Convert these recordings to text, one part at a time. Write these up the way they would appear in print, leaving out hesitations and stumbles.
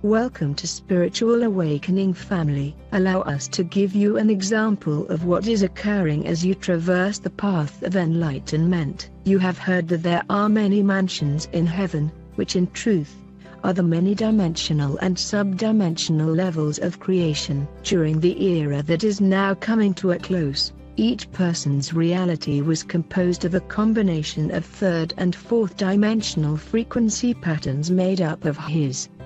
Welcome to Spiritual Awakening family. Allow us to give you an example of what is occurring as you traverse the path of enlightenment. You have heard that there are many mansions in heaven, which in truth are the many dimensional and sub-dimensional levels of creation. During the era that is now coming to a close, each person's reality was composed of a combination of third and fourth dimensional frequency patterns made up of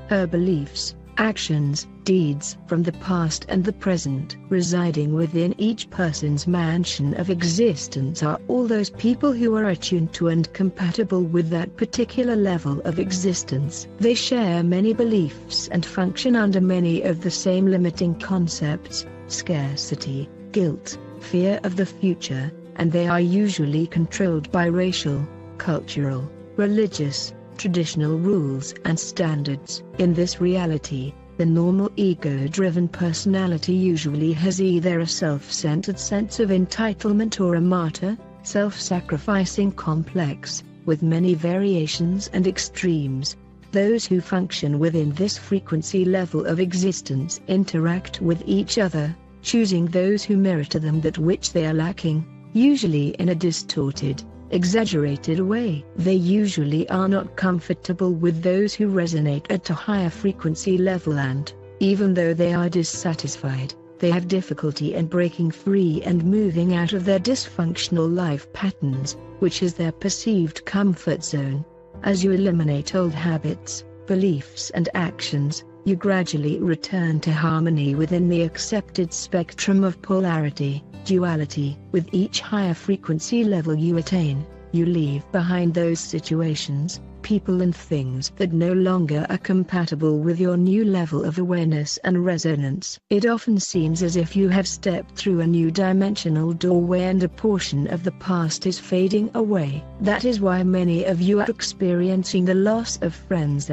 her beliefs, actions, deeds from the past and the present. Residing within each person's mansion of existence are all those people who are attuned to and compatible with that particular level of existence. They share many beliefs and function under many of the same limiting concepts: scarcity, guilt, fear of the future, and they are usually controlled by racial, cultural, religious, traditional rules and standards. In this reality, the normal ego-driven personality usually has either a self-centered sense of entitlement or a martyr, self-sacrificing complex, with many variations and extremes. Those who function within this frequency level of existence interact with each other, choosing those who mirror to them that which they are lacking, usually in a distorted, exaggerated way. They usually are not comfortable with those who resonate at a higher frequency level, and, even though they are dissatisfied, they have difficulty in breaking free and moving out of their dysfunctional life patterns, which is their perceived comfort zone. As you eliminate old habits, beliefs and actions, you gradually return to harmony within the accepted spectrum of polarity, duality. With each higher frequency level you attain, you leave behind those situations, people and things that no longer are compatible with your new level of awareness and resonance. It often seems as if you have stepped through a new dimensional doorway and a portion of the past is fading away. That is why many of you are experiencing the loss of friends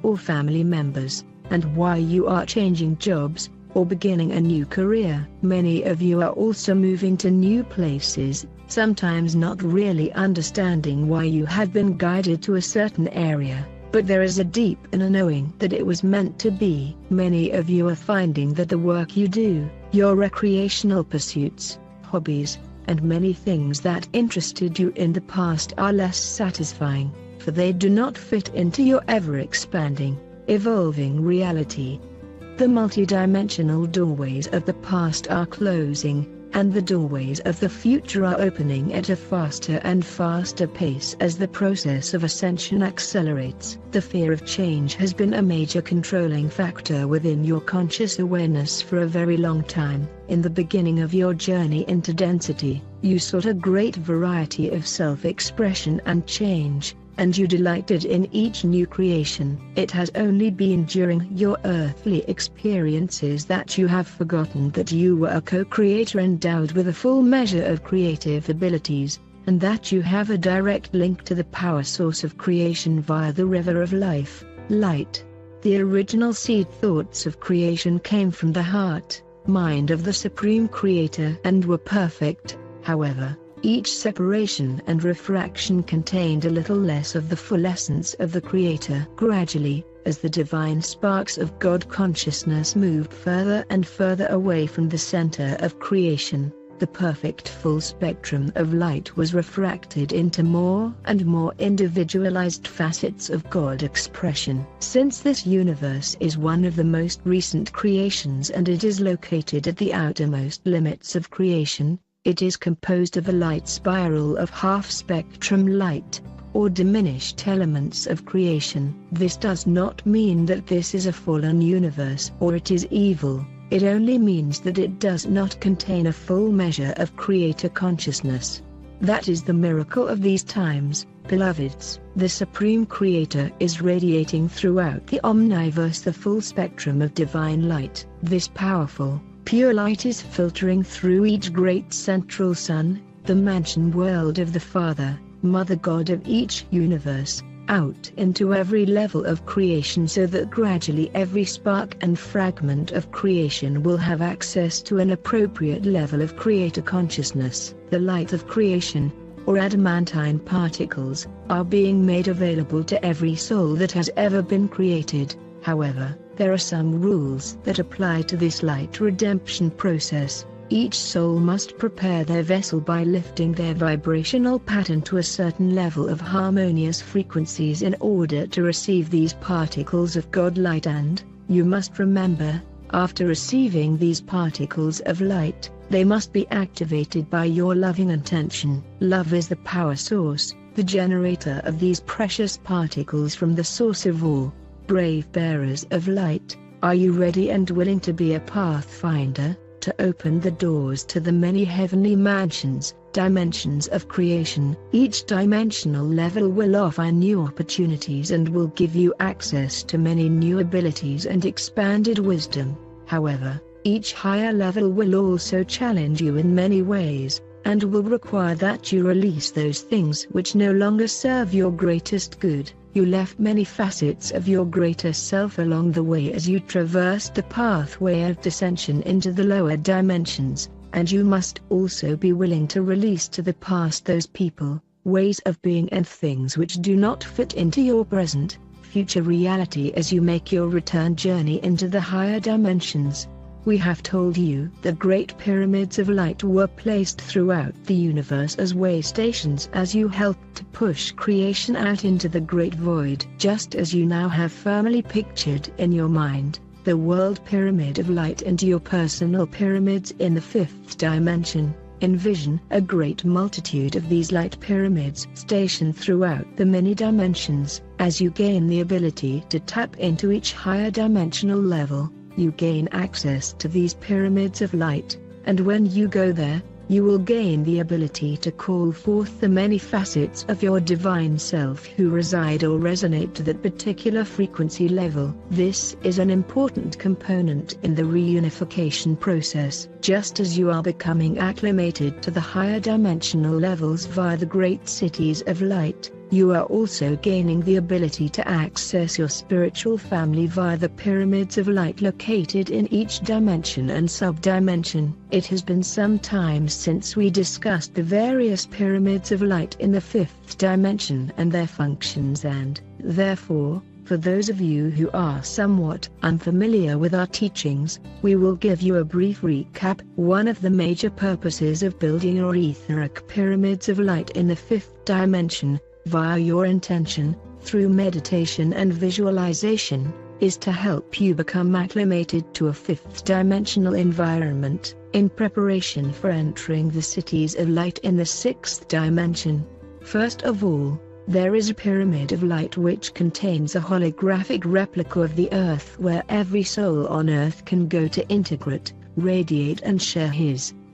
or family members, and why you are changing jobs, or beginning a new career. Many of you are also moving to new places, sometimes not really understanding why you have been guided to a certain area, but there is a deep inner knowing that it was meant to be. Many of you are finding that the work you do, your recreational pursuits, hobbies, and many things that interested you in the past are less satisfying, for they do not fit into your ever-expanding, evolving reality. The multidimensional doorways of the past are closing, and the doorways of the future are opening at a faster and faster pace as the process of ascension accelerates. The fear of change has been a major controlling factor within your conscious awareness for a very long time. In the beginning of your journey into density, you sought a great variety of self-expression and change, and you delighted in each new creation. It has only been during your earthly experiences that you have forgotten that you were a co-creator endowed with a full measure of creative abilities, and that you have a direct link to the power source of creation via the river of life, light. The original seed thoughts of creation came from the heart, mind of the Supreme Creator and were perfect. However, each separation and refraction contained a little less of the full essence of the Creator. Gradually, as the divine sparks of God consciousness moved further and further away from the center of creation, the perfect full spectrum of light was refracted into more and more individualized facets of God expression. Since this universe is one of the most recent creations and it is located at the outermost limits of creation, it is composed of a light spiral of half-spectrum light, or diminished elements of creation. This does not mean that this is a fallen universe or it is evil, it only means that it does not contain a full measure of Creator consciousness. That is the miracle of these times, beloveds. The Supreme Creator is radiating throughout the omniverse the full spectrum of divine light. This powerful, pure light is filtering through each great central sun, the mansion world of the Father, Mother God of each universe, out into every level of creation so that gradually every spark and fragment of creation will have access to an appropriate level of Creator consciousness. The light of creation, or adamantine particles, are being made available to every soul that has ever been created. However, There are some rules that apply to this light redemption process. Each soul must prepare their vessel by lifting their vibrational pattern to a certain level of harmonious frequencies in order to receive these particles of God light, and, you must remember, after receiving these particles of light, they must be activated by your loving intention. Love is the power source, the generator of these precious particles from the source of all. Brave bearers of light, are you ready and willing to be a pathfinder, to open the doors to the many heavenly mansions, dimensions of creation? Each dimensional level will offer new opportunities and will give you access to many new abilities and expanded wisdom. However, each higher level will also challenge you in many ways, and will require that you release those things which no longer serve your greatest good. You left many facets of your greater self along the way as you traversed the pathway of descension into the lower dimensions, and you must also be willing to release to the past those people, ways of being and things which do not fit into your present, future reality as you make your return journey into the higher dimensions. We have told you the great pyramids of light were placed throughout the universe as way stations as you helped to push creation out into the great void. Just as you now have firmly pictured in your mind the world pyramid of light and your personal pyramids in the fifth dimension, envision a great multitude of these light pyramids stationed throughout the many dimensions. As you gain the ability to tap into each higher dimensional level, you gain access to these pyramids of light, and when you go there, you will gain the ability to call forth the many facets of your divine self who reside or resonate to that particular frequency level. This is an important component in the reunification process. Just as you are becoming acclimated to the higher dimensional levels via the great cities of light, you are also gaining the ability to access your spiritual family via the pyramids of light located in each dimension and sub-dimension. It has been some time since we discussed the various pyramids of light in the fifth dimension and their functions, and, therefore, for those of you who are somewhat unfamiliar with our teachings, we will give you a brief recap. One of the major purposes of building your etheric pyramids of light in the fifth dimension, via your intention, through meditation and visualization, is to help you become acclimated to a fifth dimensional environment, in preparation for entering the cities of light in the sixth dimension. First of all, there is a pyramid of light which contains a holographic replica of the earth where every soul on earth can go to integrate, radiate and share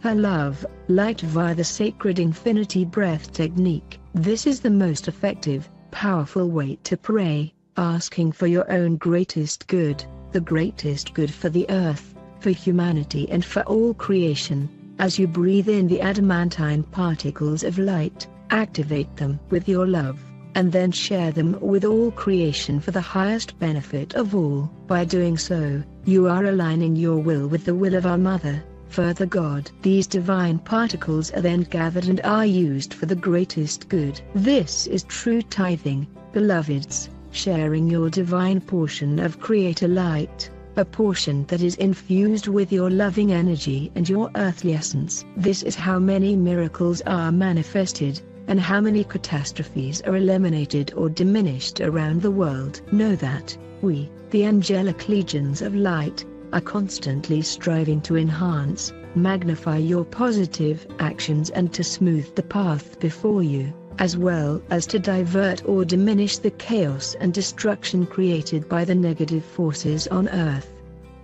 her love, light via the sacred infinity breath technique. This is the most effective, powerful way to pray, asking for your own greatest good, the greatest good for the earth, for humanity and for all creation. As you breathe in the adamantine particles of light, activate them with your love, and then share them with all creation for the highest benefit of all. By doing so, you are aligning your will with the will of our Mother, Further God. These divine particles are then gathered and are used for the greatest good. This is true tithing, beloveds, sharing your divine portion of Creator light, a portion that is infused with your loving energy and your earthly essence. This is how many miracles are manifested, and how many catastrophes are eliminated or diminished around the world. Know that we, the angelic legions of light, are constantly striving to enhance, magnify your positive actions and to smooth the path before you, as well as to divert or diminish the chaos and destruction created by the negative forces on earth.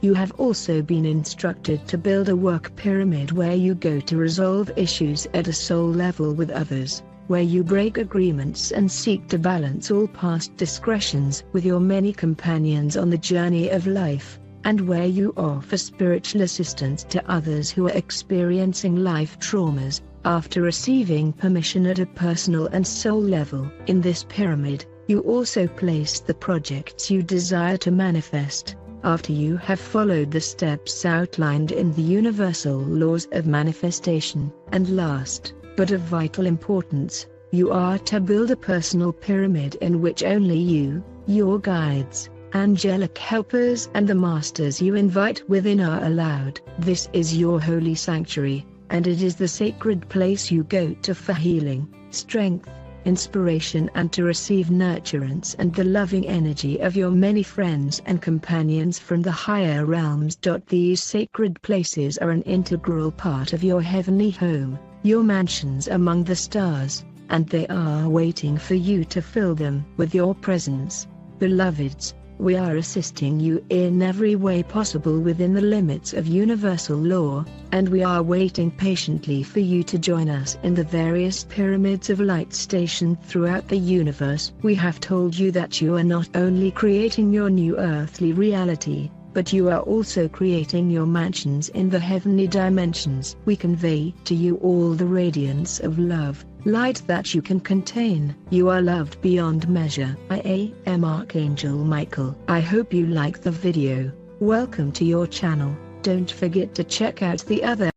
You have also been instructed to build a work pyramid where you go to resolve issues at a soul level with others, where you break agreements and seek to balance all past discretions with your many companions on the journey of life, and where you offer spiritual assistance to others who are experiencing life traumas, after receiving permission at a personal and soul level. In this pyramid, you also place the projects you desire to manifest, after you have followed the steps outlined in the universal laws of manifestation. And last, but of vital importance, you are to build a personal pyramid in which only you, your guides, angelic helpers and the masters you invite within are allowed. This is your holy sanctuary, and it is the sacred place you go to for healing, strength, inspiration, and to receive nurturance and the loving energy of your many friends and companions from the higher realms. These sacred places are an integral part of your heavenly home, your mansions among the stars, and they are waiting for you to fill them with your presence. Beloveds, we are assisting you in every way possible within the limits of universal law, and we are waiting patiently for you to join us in the various pyramids of light stationed throughout the universe. We have told you that you are not only creating your new earthly reality, but you are also creating your mansions in the heavenly dimensions. We convey to you all the radiance of love, light that you can contain. You are loved beyond measure. I am Archangel Micheal. I hope you like the video. Welcome to your channel. Don't forget to check out the other